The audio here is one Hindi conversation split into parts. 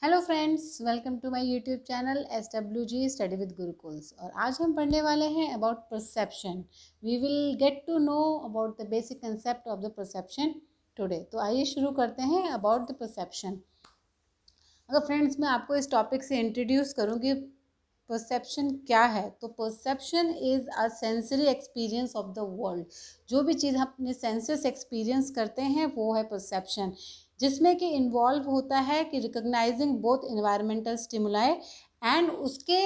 Hello friends, welcome to my YouTube channel SWG study with Gurukuls. और आज हम पढ़ने वाले हैं about perception. We will get to know about the basic concept of the perception today. तो आइए शुरू करते हैं अबाउट द परसेप्शन। अगर फ्रेंड्स मैं आपको इस टॉपिक से इंट्रोड्यूस करूँ कि परसेप्शन क्या है, तो perception is a sensory experience of the world. जो भी चीज़ हम अपने सेंसेस एक्सपीरियंस करते हैं वो है परसेप्शन, जिसमें कि इन्वॉल्व होता है कि recognising both environmental stimuli and उसके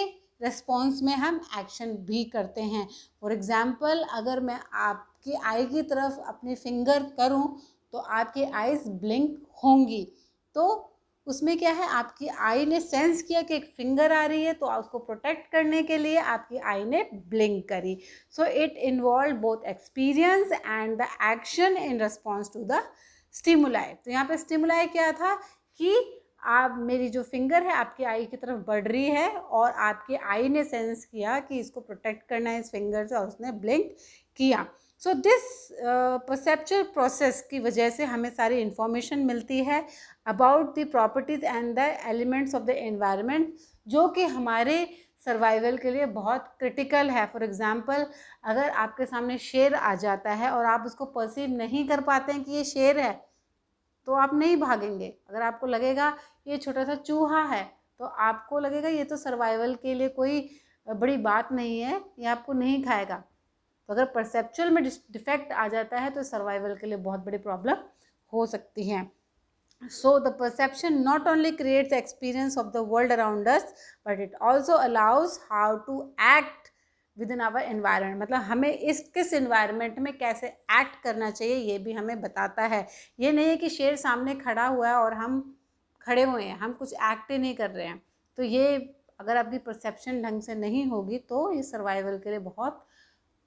रिस्पॉन्स में हम एक्शन भी करते हैं। फॉर एग्जाम्पल, अगर मैं आपकी आई की तरफ अपनी फिंगर करूं तो आपकी आईज ब्लिंक होंगी। तो उसमें क्या है, आपकी आई ने सेंस किया कि एक फिंगर आ रही है, तो उसको प्रोटेक्ट करने के लिए आपकी आई ने ब्लिंक करी। So it involve both experience and the action in response to the stimuli. तो यहाँ पे स्टिमुलाई क्या था कि आप मेरी जो फिंगर है आपकी आई की तरफ बढ़ रही है और आपकी आई ने सेंस किया कि इसको प्रोटेक्ट करना है इस फिंगर से, और उसने ब्लिंक किया। सो दिस परसेप्चुअल प्रोसेस की वजह से हमें सारी इंफॉर्मेशन मिलती है about the properties and the elements of the environment, जो कि हमारे सर्वाइवल के लिए बहुत क्रिटिकल है। फॉर एग्जांपल, अगर आपके सामने शेर आ जाता है और आप उसको परसीव नहीं कर पाते हैं कि ये शेर है, तो आप नहीं भागेंगे। अगर आपको लगेगा ये छोटा सा चूहा है, तो आपको लगेगा ये तो सर्वाइवल के लिए कोई बड़ी बात नहीं है, ये आपको नहीं खाएगा। तो अगर परसेप्चुअल में डिफेक्ट आ जाता है तो सर्वाइवल के लिए बहुत बड़ी प्रॉब्लम हो सकती है। So the perception not only creates the experience of the world around us, but it also allows how to act within our environment। मतलब हमें किस environment में कैसे act करना चाहिए ये भी हमें बताता है। ये नहीं है कि शेर सामने खड़ा हुआ है और हम खड़े हुए हैं, हम कुछ act ही नहीं कर रहे हैं। तो ये अगर आपकी perception ढंग से नहीं होगी तो ये survival के लिए बहुत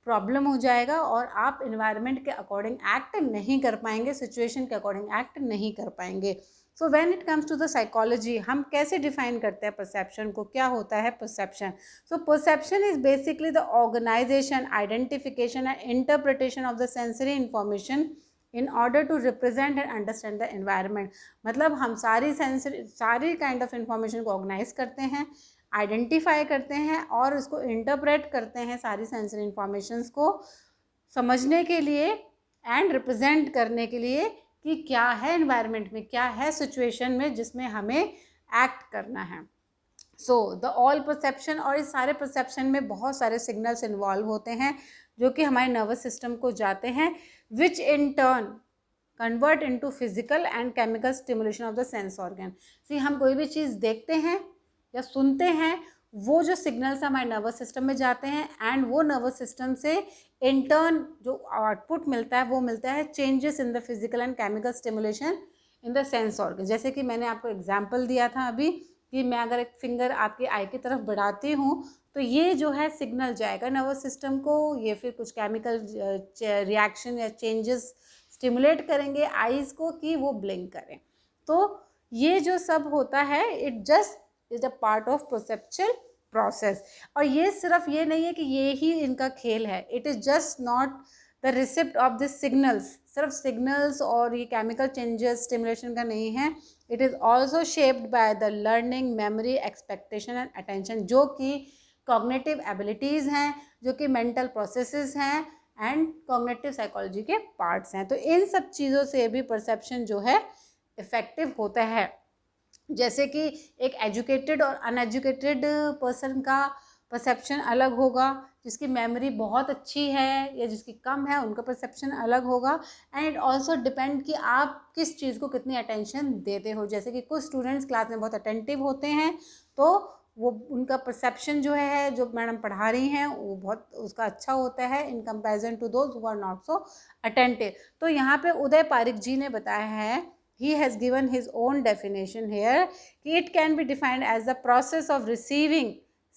प्रॉब्लम हो जाएगा और आप इन्वायरमेंट के अकॉर्डिंग एक्ट नहीं कर पाएंगे, सिचुएशन के अकॉर्डिंग एक्ट नहीं कर पाएंगे। So when it comes to the psychology, हम कैसे डिफाइन करते हैं परसेप्शन को, क्या होता है perception? So perception is basically the organisation, identification and interpretation of the sensory information in order to represent and understand the environment. मतलब हम सारी काइंड ऑफ इंफॉर्मेशन को ऑर्गेनाइज करते हैं, आइडेंटिफाई करते हैं और उसको इंटरप्रेट करते हैं सारी सेंसरी इंफॉर्मेशंस को समझने के लिए एंड रिप्रेजेंट करने के लिए कि क्या है एनवायरनमेंट में, क्या है सिचुएशन में जिसमें हमें एक्ट करना है। सो द ऑल परसेप्शन, और इस सारे परसेप्शन में बहुत सारे सिग्नल्स इन्वॉल्व होते हैं जो कि हमारे नर्वस सिस्टम को जाते हैं, which in turn convert into physical and chemical stimulation of the sense organ. See हम कोई भी चीज़ देखते हैं या सुनते हैं, वो जो सिग्नल्स हमारे नर्वस सिस्टम में जाते हैं एंड वो नर्वस सिस्टम से इंटर्न जो आउटपुट मिलता है वो मिलता है changes in the physical and chemical stimulation in the sense organ. जैसे कि मैंने आपको एग्जांपल दिया था अभी कि मैं अगर एक फिंगर आपकी आई की तरफ बढ़ाती हूँ तो ये जो है सिग्नल जाएगा नर्वस सिस्टम को, ये फिर कुछ केमिकल रिएक्शन या चेंजेस स्टिमुलेट करेंगे आईज को कि वो ब्लिंक करें। तो ये जो सब होता है it just is a part of perceptual process. और ये सिर्फ ये नहीं है कि ये ही इनका खेल है, it is just not the receipt of this signals. सिर्फ सिग्नल्स और ये केमिकल चेंजेस स्टिमुलेशन का नहीं है, it is also shaped by the learning, memory, expectation and attention, जो कि कॉग्निटिव एबिलिटीज़ हैं, जो कि मेंटल प्रोसेसेस हैं एंड कॉग्निटिव साइकोलॉजी के पार्ट्स हैं। तो इन सब चीज़ों से भी परसेप्शन जो है इफ़ेक्टिव होता है। जैसे कि एक एजुकेटेड और अनएजुकेटेड पर्सन का परसेप्शन अलग होगा, जिसकी मेमोरी बहुत अच्छी है या जिसकी कम है उनका परसेप्शन अलग होगा। एंड इट ऑल्सो डिपेंड कि आप किस चीज़ को कितनी अटेंशन देते हो। जैसे कि कुछ स्टूडेंट्स क्लास में बहुत अटेंटिव होते हैं तो वो उनका परसेप्शन जो है, जो मैडम पढ़ा रही हैं, वो बहुत उसका अच्छा होता है in comparison to those who are not so attentive. तो यहाँ पे उदय पारिक जी ने बताया है, he has given his own definition here, it can be defined as the process of receiving,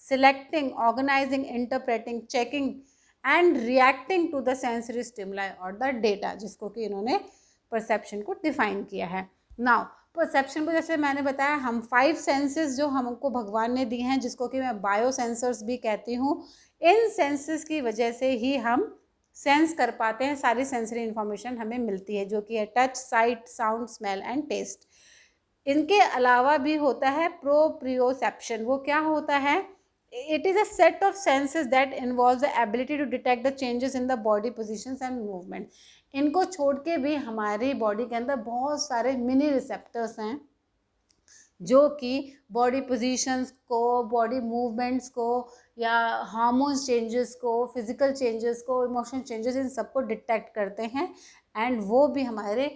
selecting, organizing, interpreting, checking and reacting to the sensory stimuli or the data, जिसको कि इन्होंने perception को define किया है। now perception को जैसे मैंने बताया, हम 5 senses जो हमको भगवान ने दी हैं, जिसको कि मैं बायो सेंसर्स भी कहती हूँ, इन सेंसेस की वजह से ही हम सेंस कर पाते हैं, सारी सेंसरी इंफॉर्मेशन हमें मिलती है, जो कि है touch, sight, sound, smell and taste. इनके अलावा भी होता है प्रोप्रियोसेप्शन। वो क्या होता है? It is a set of senses that involve the ability to detect the changes in the body positions and movement. इनको छोड़ के भी हमारी बॉडी के अंदर बहुत सारे मिनी रिसेप्टर्स हैं जो कि बॉडी पोजीशंस को, बॉडी मूवमेंट्स को, या हार्मोन्स चेंजेस को, फिजिकल चेंजेस को, इमोशन चेंजेस, इन सबको डिटेक्ट करते हैं एंड वो भी हमारे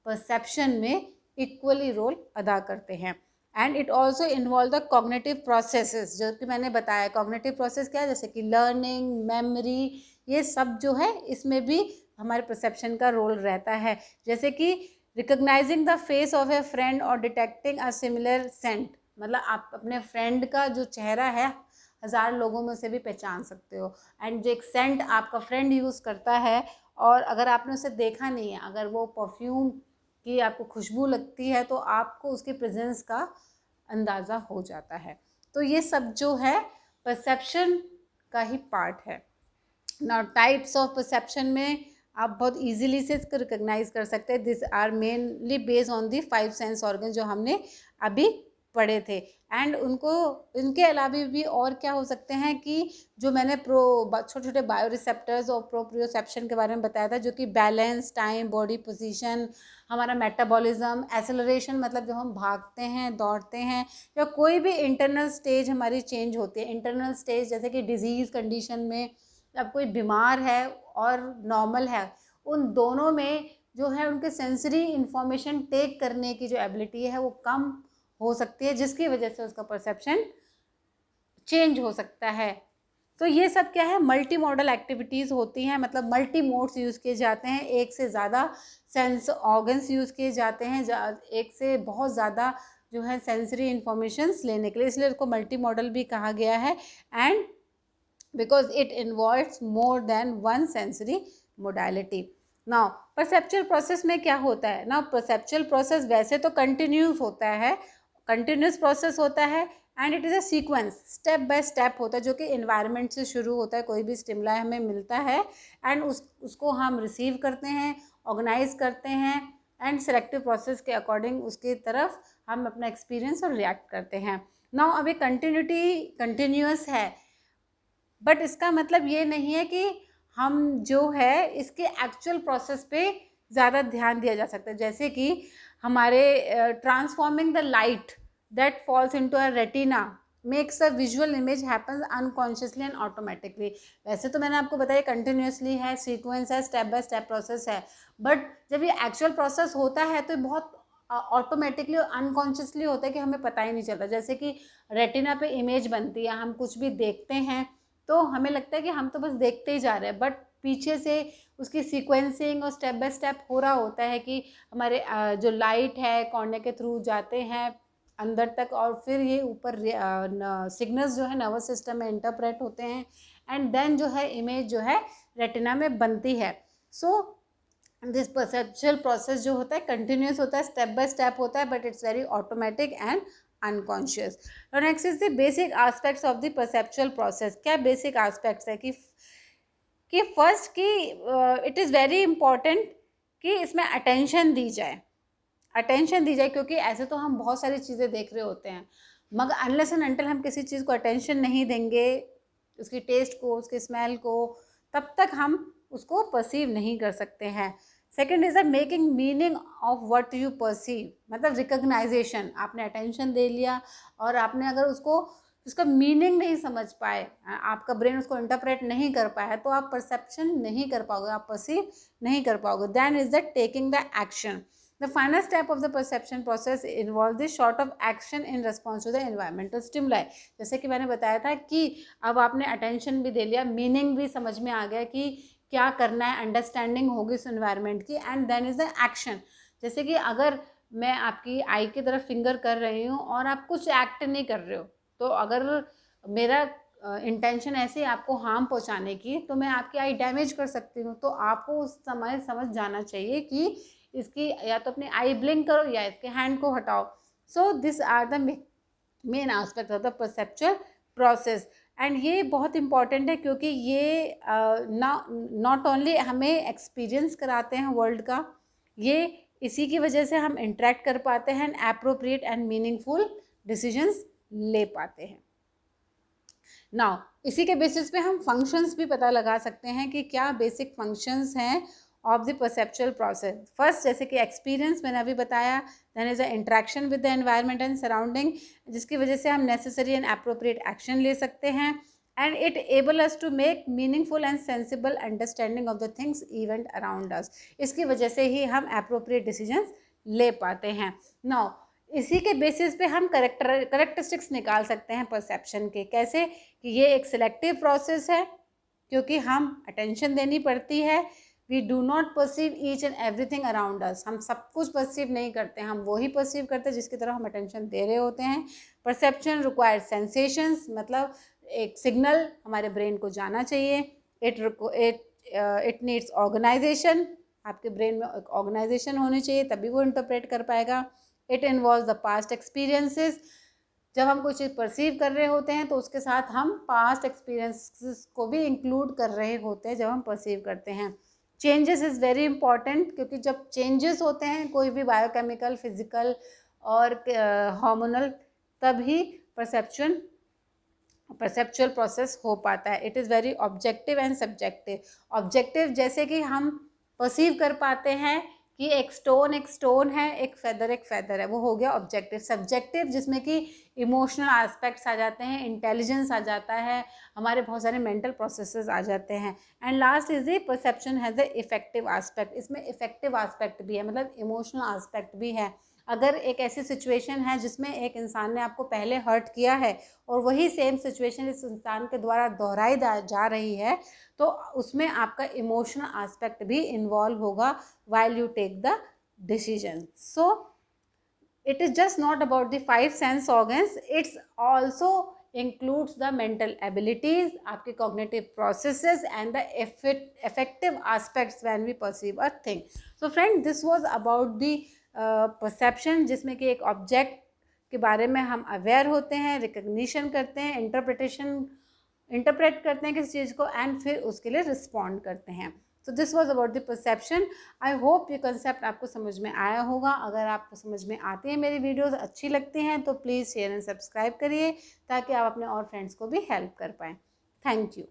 परसेप्शन में इक्वली रोल अदा करते हैं। And it also involve the cognitive processes, जो कि मैंने बताया। कॉग्निटिव प्रोसेस क्या है? जैसे कि लर्निंग, मेमोरी, ये सब जो है इसमें भी हमारे परसेप्शन का रोल रहता है। जैसे कि recognising the face of A friend और डिटेक्टिंग अ सिमिलर सेंट, मतलब आप अपने फ्रेंड का जो चेहरा है 1000 लोगों में से भी पहचान सकते हो। एंड जो एक सेंट आपका फ्रेंड यूज़ करता है और अगर आपने उसे देखा नहीं है, अगर वो परफ्यूम की आपको खुशबू लगती है तो आपको उसकी प्रेजेंस का अंदाज़ा हो जाता है। तो ये सब जो है परसेप्शन का ही पार्ट है। नाउ टाइप्स ऑफ परसेप्शन में आप बहुत इजीली से इसको रिकॉग्नाइज कर सकते हैं। This are mainly based on the 5 sense organ जो हमने अभी पढ़े थे। एंड उनको, इनके अलावा भी और क्या हो सकते हैं कि जो मैंने छोटे छोटे बायो रिसेप्टर्स और प्रोप्रियोसेप्शन के बारे में बताया था, जो कि बैलेंस, टाइम, बॉडी पोजीशन, हमारा मेटाबॉलिज्म, एसेलरेशन मतलब जब हम भागते हैं, दौड़ते हैं, या कोई भी इंटरनल स्टेज हमारी चेंज होती है। इंटरनल स्टेज जैसे कि डिजीज़ कंडीशन में, अब कोई बीमार है और नॉर्मल है, उन दोनों में जो है उनके सेंसरी इंफॉर्मेशन टेक करने की जो एबिलिटी है वो कम हो सकती है, जिसकी वजह से उसका परसेप्शन चेंज हो सकता है। तो ये सब क्या है? मल्टी मॉडल एक्टिविटीज़ होती हैं, मतलब मल्टी मोड्स यूज़ किए जाते हैं, एक से ज़्यादा सेंस ऑर्गन्स यूज़ किए जाते हैं, एक से बहुत ज़्यादा जो है सेंसरी इंफॉर्मेशंस लेने के लिए, इसलिए उसको मल्टी मॉडल भी कहा गया है। And because it involves more than one sensory modality. Now perceptual process में क्या होता है? Now perceptual process वैसे तो continuous होता है, continuous process होता है, and it is a sequence, step by step होता है, जो कि इन्वायरमेंट से शुरू होता है। कोई भी स्टिमुलाई हमें मिलता है एंड उसको हम रिसीव करते हैं, ऑर्गेनाइज करते हैं एंड सेलेक्टिव प्रोसेस के अकॉर्डिंग उसकी तरफ हम अपना एक्सपीरियंस और रिएक्ट करते हैं। नाउ अभी कंटिन्यूअस है, बट इसका मतलब ये नहीं है कि हम जो है इसके एक्चुअल प्रोसेस पे ज़्यादा ध्यान दिया जा सकता है। जैसे कि हमारे transforming the light that falls into a retina makes a visual image happens unconsciously and automatically. वैसे तो मैंने आपको बताया कंटिन्यूसली है, सीक्वेंस है, स्टेप बाय स्टेप प्रोसेस है, बट जब ये एक्चुअल प्रोसेस होता है तो बहुत ऑटोमेटिकली और अनकॉन्शियसली होता है कि हमें पता ही नहीं चलता। जैसे कि रेटिना पे इमेज बनती है, हम कुछ भी देखते हैं तो हमें लगता है कि हम तो बस देखते ही जा रहे हैं, बट पीछे से उसकी सीक्वेंसिंग और स्टेप बाय स्टेप हो रहा होता है कि हमारे जो लाइट है कॉर्निया के थ्रू जाते हैं अंदर तक, और फिर ये ऊपर सिग्नल्स जो है नर्वस सिस्टम में इंटरप्रेट होते हैं एंड देन जो है इमेज जो है रेटिना में बनती है। सो दिस परसेप्चुअल प्रोसेस जो होता है कंटिन्यूस होता है, स्टेप बाय स्टेप होता है, but it's very automatic and unconscious. Now next is the basic aspects of the perceptual process. क्या basic aspects है कि फर्स्ट कि इट इज़ वेरी इम्पॉर्टेंट कि इसमें अटेंशन दी जाए, क्योंकि ऐसे तो हम बहुत सारी चीज़ें देख रहे होते हैं, मगर अनलेस एंड अनटिल हम किसी चीज़ को अटेंशन नहीं देंगे, उसकी टेस्ट को, उसकी स्मेल को, तब तक हम उसको परसीव नहीं कर सकते हैं। Second is the making meaning of what you perceive, मतलब रिकग्नाइजेशन। आपने अटेंशन दे लिया और आपने अगर उसका मीनिंग नहीं समझ पाए, आपका ब्रेन उसको इंटरप्रेट नहीं कर पाया, तो आप परसेप्शन नहीं कर पाओगे, आप परसीव नहीं कर पाओगे। Then is the taking the action. The final step of the perception process involves the sort of action in response to the environmental stimuli. जैसे कि मैंने बताया था कि अब आपने अटेंशन भी दे लिया, मीनिंग भी समझ में आ गया कि क्या करना है, अंडरस्टैंडिंग होगी उस एनवायरनमेंट की, and then is the action. जैसे कि अगर मैं आपकी आई की तरफ फिंगर कर रही हूँ और आप कुछ एक्ट नहीं कर रहे हो, तो अगर मेरा इंटेंशन ऐसे आपको हार्म पहुँचाने की, तो मैं आपकी आई डैमेज कर सकती हूँ। तो आपको उस समय समझ जाना चाहिए कि इसकी या तो अपनी आई ब्लिंक करो या इसके हैंड को हटाओ। So this are the main aspect of the perceptual process. And ये बहुत इंपॉर्टेंट है क्योंकि ये नॉट ओनली हमें एक्सपीरियंस कराते हैं वर्ल्ड का, ये इसी की वजह से हम इंटरेक्ट कर पाते हैं, एप्रोप्रिएट एंड मीनिंगफुल डिसीजंस ले पाते हैं। नाउ इसी के बेसिस पे हम फंक्शंस भी पता लगा सकते हैं कि क्या बेसिक फंक्शंस हैं of the perceptual process. First, जैसे कि एक्सपीरियंस मैंने अभी बताया, then is a interaction with the environment and surrounding, जिसकी वजह से हम नेसेसरी एंड एप्रोप्रिएट एक्शन ले सकते हैं, and it able us to make meaningful and sensible understanding of the things event around us. इसकी वजह से ही हम एप्रोप्रिएट डिसीजंस ले पाते हैं। नाउ इसी के बेसिस पे हम करेक्टरिस्टिक्स निकाल सकते हैं परसेप्शन के। कैसे? कि ये एक सिलेक्टिव प्रोसेस है, क्योंकि हम अटेंशन देनी पड़ती है। We do not perceive each and everything around us, हम सब कुछ परसीव नहीं करते, हम वही परसीव करते हैं जिसकी तरफ हम अटेंशन दे रहे होते हैं। परसेप्शन रिक्वायर्ड सेंसेशंस, मतलब एक सिग्नल हमारे ब्रेन को जाना चाहिए। इट नीड्स ऑर्गेनाइजेशन, आपके ब्रेन में एक ऑर्गेनाइजेशन होनी चाहिए, तभी वो इंटरप्रेट कर पाएगा। It involve the past experiences, जब हम कोई चीज़ परसीव कर रहे होते हैं तो उसके साथ हम पास्ट एक्सपीरियंसेस को भी इंक्लूड कर रहे होते हैं जब हम परसीव करते हैं। चेंजेस इज़ वेरी इंपॉर्टेंट, क्योंकि जब चेंजेस होते हैं कोई भी बायोकेमिकल, फिजिकल और हार्मोनल, तभी परसेप्चुअल प्रोसेस हो पाता है। It is very objective and subjective. Objective जैसे कि हम परसीव कर पाते हैं कि एक स्टोन है, एक फेदर है, वो हो गया ऑब्जेक्टिव। सब्जेक्टिव जिसमें कि इमोशनल एस्पेक्ट्स आ जाते हैं, इंटेलिजेंस आ जाता है, हमारे बहुत सारे मेंटल प्रोसेसेस आ जाते हैं। And last is the perception has the effective aspect. इसमें इफेक्टिव एस्पेक्ट भी है, मतलब इमोशनल एस्पेक्ट भी है। अगर एक ऐसी सिचुएशन है जिसमें एक इंसान ने आपको पहले हर्ट किया है और वही सेम सिचुएशन इस इंसान के द्वारा दोहराई जा रही है, तो उसमें आपका इमोशनल एस्पेक्ट भी इन्वॉल्व होगा while you take the decision. So it is just not about the 5 sense organs, it's also includes the mental abilities, आपके cognitive processes and the effective aspects when we perceive a thing. So friend, this was about the perception, जिसमें कि एक object के बारे में हम अवेयर होते हैं, रिकग्निशन करते हैं, इंटरप्रेट करते हैं किसी चीज़ को, एंड फिर उसके लिए रिस्पॉन्ड करते हैं। So this was about the perception. I hope ये कंसेप्ट आपको समझ में आया होगा। अगर आपको समझ में आती है, मेरी वीडियोस अच्छी लगती हैं, तो प्लीज़ शेयर एंड सब्सक्राइब करिए ताकि आप अपने और फ्रेंड्स को भी हेल्प कर पाएँ। Thank you.